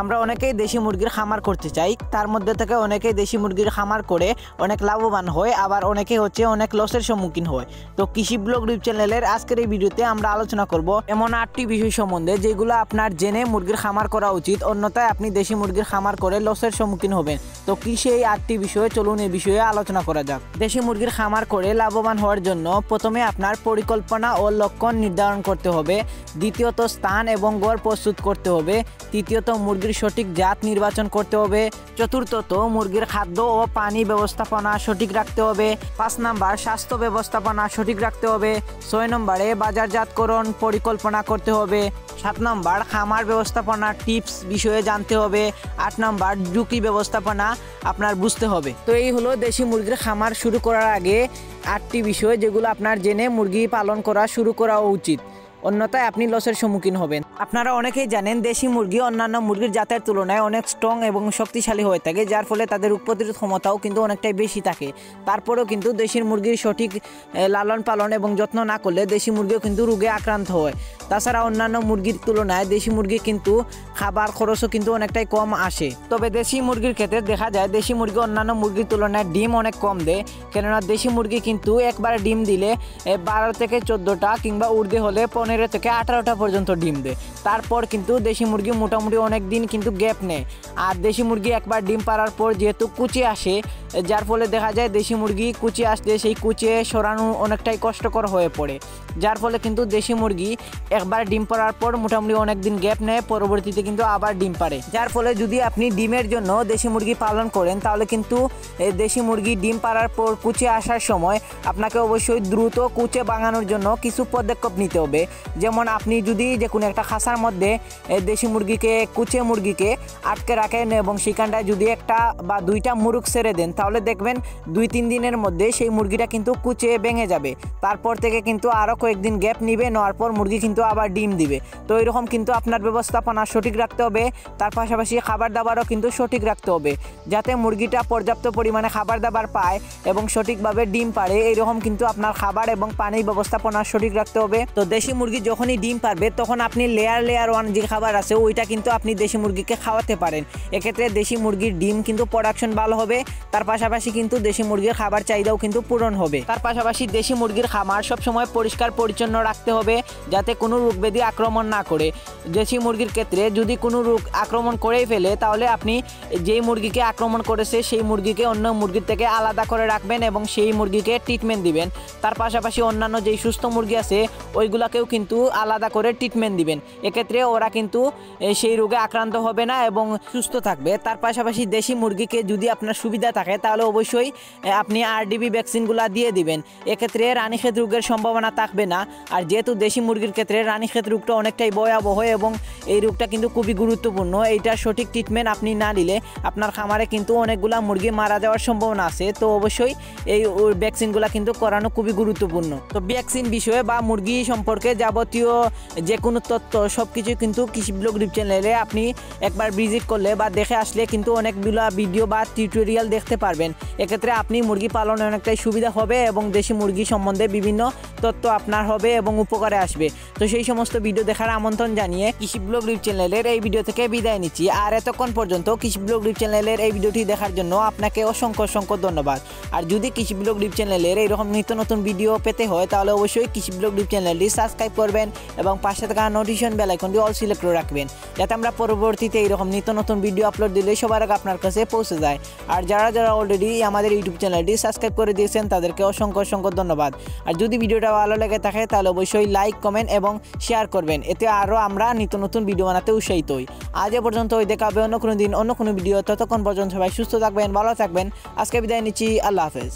আমরা অনেকেই দেশি মুরগির খামার করতে চাই, তার মধ্যে থেকে অনেকেই দেশি মুরগির খামার করে অনেক লাভবান হয়, আবার অনেকেই অনেক লসের সম্মুখীন হয়। তো কৃষি ব্লগ ইউটিউব চ্যানেলের আজকের এই ভিডিওতে আমরা আলোচনা করব এমন 8টি বিষয় সম্বন্ধে যেগুলো আপনার জেনে মুরগির খামার করা উচিত, অন্যথায় আপনি দেশি মুরগির খামার করে লসের সম্মুখীন হবেন। তো কি সেই 8টি বিষয়ে, চলুন এই বিষয়ে আলোচনা করা যাক। দেশি মুরগির খামার করে লাভবান হওয়ার জন্য প্রথমে আপনার পরিকল্পনা ও লক্ষ্য নির্ধারণ করতে হবে, দ্বিতীয়ত স্থান এবং গড় প্রস্তুত করতে হবে, তৃতীয়ত মুরগির সঠিক জাত নির্বাচন করতে হবে, চতুর্থত মুরগির খাদ্য ও পানি ব্যবস্থাপনা সঠিক রাখতে হবে, 5 নম্বর স্বাস্থ্য ব্যবস্থাপনা সঠিক রাখতে হবে, 6 নম্বরে বাজারজাতকরণ পরিকল্পনা করতে হবে, 7 নম্বর খামার ব্যবস্থাপনা টিপস বিষয়ে জানতে হবে, 8 নম্বর ঝুঁকি ব্যবস্থাপনা আপনার বুঝতে হবে। তো এই হলো দেশি মুরগির খামার শুরু করার আগে 8টি বিষয় যেগুলো আপনার জেনে মুরগি পালন করা শুরু করা উচিত, অন্যথায় আপনি লসের সম্মুখীন হবেন। আপনারা অনেকেই জানেন দেশি মুরগি অন্যান্য মুরগির জাতের তুলনায় অনেক স্ট্রং এবং শক্তিশালী হয়ে থাকে, যার ফলে তাদের রোগ প্রতিরোধ ক্ষমতাও কিন্তু অনেকটাই বেশি থাকে। তারপরেও কিন্তু দেশি মুরগির সঠিক লালন পালন এবং যত্ন না করলে দেশি মুরগিও কিন্তু রোগে আক্রান্ত হয়। তাছাড়া অন্যান্য মুরগির তুলনায় দেশি মুরগি কিন্তু খাবার খরচও কিন্তু অনেকটাই কম আসে। তবে দেশি মুরগির ক্ষেত্রে দেখা যায় দেশি মুরগি অন্যান্য মুরগির তুলনায় ডিম অনেক কম দেয়, কেননা দেশি মুরগি কিন্তু একবার ডিম দিলে 12 থেকে 14টা কিংবা ঊর্ধ্বে হলে 15 থেকে 18টা পর্যন্ত ডিম দেয়। তারপর কিন্তু দেশি মুরগি মোটামুটি অনেক দিন কিন্তু গ্যাপ নেয়। আর দেশি মুরগি একবার ডিম পাড়ার পর যেহেতু কুচি আসে, যার ফলে দেখা যায় দেশি মুরগি কুচি আসলে সেই কুচিয়ে সরানো অনেকটাই কষ্টকর হয়ে পড়ে, যার ফলে কিন্তু দেশি মুরগি একবার ডিম পাড়ার পর মোটামুটি অনেক দিন গ্যাপ নেয়, পরবর্তীতে কিন্তু আবার ডিম পাড়ে। যার ফলে যদি আপনি ডিমের জন্য দেশি মুরগি পালন করেন তাহলে কিন্তু দেশি মুরগি ডিম পাড়ার পর কুচে আসার সময় আপনাকে অবশ্যই দ্রুত কুচে ভাঙানোর জন্য কিছু পদক্ষেপ নিতে হবে। যেমন আপনি যদি যে কোনো একটা খাঁচার মধ্যে দেশি মুরগিকে কুচে মুরগিকে আটকে রাখেন এবং সেখানটায় যদি একটা বা 2টা মুরগ ছেড়ে দেন, তাহলে দেখবেন 2-3 দিনের মধ্যে সেই মুরগিটা কিন্তু কুচে ভেঙে যাবে। তারপর থেকে কিন্তু আরও কয়েকদিন গ্যাপ নিবে, নেওয়ার পর মুরগি কিন্তু আবার ডিম দিবে। তো এরকম কিন্তু আপনার ব্যবস্থাপনা সঠিক রাখতে হবে। তার পাশাপাশি খাবার দাবারও কিন্তু সঠিক রাখতে হবে, যাতে মুরগিটা পর্যাপ্ত পরিমাণে খাবার দাবার পায় এবং সঠিকভাবে ডিম পাড়ে। এইরকম কিন্তু আপনার খাবার এবং পানির ব্যবস্থাপনা সঠিক রাখতে হবে। তো দেশি মুরগি যখনই ডিম পারবে তখন আপনি লেয়ার 1 যে খাবার আছে ওইটা কিন্তু আপনি দেশি মুরগিকে খাওয়াতে পারেন। এক্ষেত্রে দেশি মুরগির ডিম কিন্তু প্রোডাকশন ভালো হবে, তার পাশাপাশি কিন্তু দেশি মুরগির খাবার চাহিদাও কিন্তু পূরণ হবে। তার পাশাপাশি দেশি মুরগির খামার সবসময় পরিষ্কার পরিচ্ছন্ন রাখতে হবে, যাতে কোনো রোগ ব্যাধি আক্রমণ না করে। দেশি মুরগির ক্ষেত্রে যদি কোনো রোগ আক্রমণ করেই ফেলে তাহলে আপনি যেই মুরগিকে আক্রমণ করেছে সেই মুরগিকে অন্য মুরগির থেকে আলাদা করে রাখবেন এবং সেই মুরগিকে ট্রিটমেন্ট দিবেন। তার পাশাপাশি অন্যান্য যেই সুস্থ মুরগি আছে ওইগুলাকেও কিন্তু আলাদা করে ট্রিটমেন্ট দিবেন। এক্ষেত্রে ওরা কিন্তু সেই রোগে আক্রান্ত হবে না এবং সুস্থ থাকবে। তার পাশাপাশি দেশি মুরগিকে যদি আপনার সুবিধা থাকে তাহলে অবশ্যই আপনি RDB ভ্যাকসিনগুলো দিয়ে দিবেন। এক্ষেত্রে রানীক্ষেত রোগের সম্ভাবনা থাকবে না। আর যেহেতু দেশি মুরগির ক্ষেত্রে রানীক্ষেত রোগটা অনেকটাই ভয়াবহ এবং এই রোগটা কিন্তু খুবই গুরুত্বপূর্ণ, এইটার সঠিক ট্রিটমেন্ট আপনি না নিলে আপনার খামারে কিন্তু অনেকগুলা মুরগি মারা যাওয়ার সম্ভাবনা আছে। তো অবশ্যই এই ভ্যাকসিনগুলো কিন্তু করানো খুবই গুরুত্বপূর্ণ। তো ভ্যাকসিন বিষয়ে বা মুরগি সম্পর্কে যাবতীয় যে কোনো তথ্য সব কিছু কিন্তু কৃষি ব্লগ ইউটিউব চ্যানেলে আপনি একবার ভিজিট করলে বা দেখে আসলে কিন্তু অনেকগুলো ভিডিও বা টিউটোরিয়াল দেখতে পারবেন। এক্ষেত্রে আপনি মুরগি পালনে অনেকটাই সুবিধা হবে এবং দেশি মুরগি সম্বন্ধে বিভিন্ন তথ্য আপনার হবে এবং উপকারে আসবে। তো সেই সমস্ত ভিডিও দেখার আমন্ত্রণ জানিয়ে কৃষি ব্লগ ইউটিউব চ্যানেলের এই ভিডিও থেকে বিদায় নিচ্ছি। আর এতক্ষণ পর্যন্ত কৃষি ব্লগ ইউটিউব চ্যানেলের এই ভিডিওটি দেখার জন্য আপনাকে অসংখ্য ধন্যবাদ। আর যদি কৃষি ব্লগ ইউটিউব চ্যানেলের এইরকম নিত্য নতুন ভিডিও পেতে হয় তাহলে অবশ্যই কৃষি ব্লগ ইউটিউব চ্যানেলটি সাবস্ক্রাইব করবেন এবং পাশে থাকা নোটিফিকেশন বেল আইকনটি অল সিলেক্ট করে রাখবেন, যাতে আমরা পরবর্তীতে এইরকম নিত্য নতুন ভিডিও আপলোড দিলে সবার আগে আপনার কাছে পৌঁছে যায়। আর যারা অলরেডি আমাদের ইউটিউব চ্যানেলটি সাবস্ক্রাইব করে দিয়েছেন তাদেরকে অসংখ্য ধন্যবাদ। আর যদি ভিডিওটা ভালো লেগে থাকে তাহলে অবশ্যই লাইক, কমেন্ট এবং শেয়ার করবেন, এতে আরও আমরা নিত্য নতুন ভিডিও বানাতে উৎসাহিত হই। আজ এ পর্যন্ত দেখা হবে অন্য কোনো দিন অন্য কোনো ভিডিও। ততক্ষণ পর্যন্ত সবাই সুস্থ থাকবেন, ভালো থাকবেন। আজকে বিদায় নিচ্ছি, আল্লাহ হাফেজ।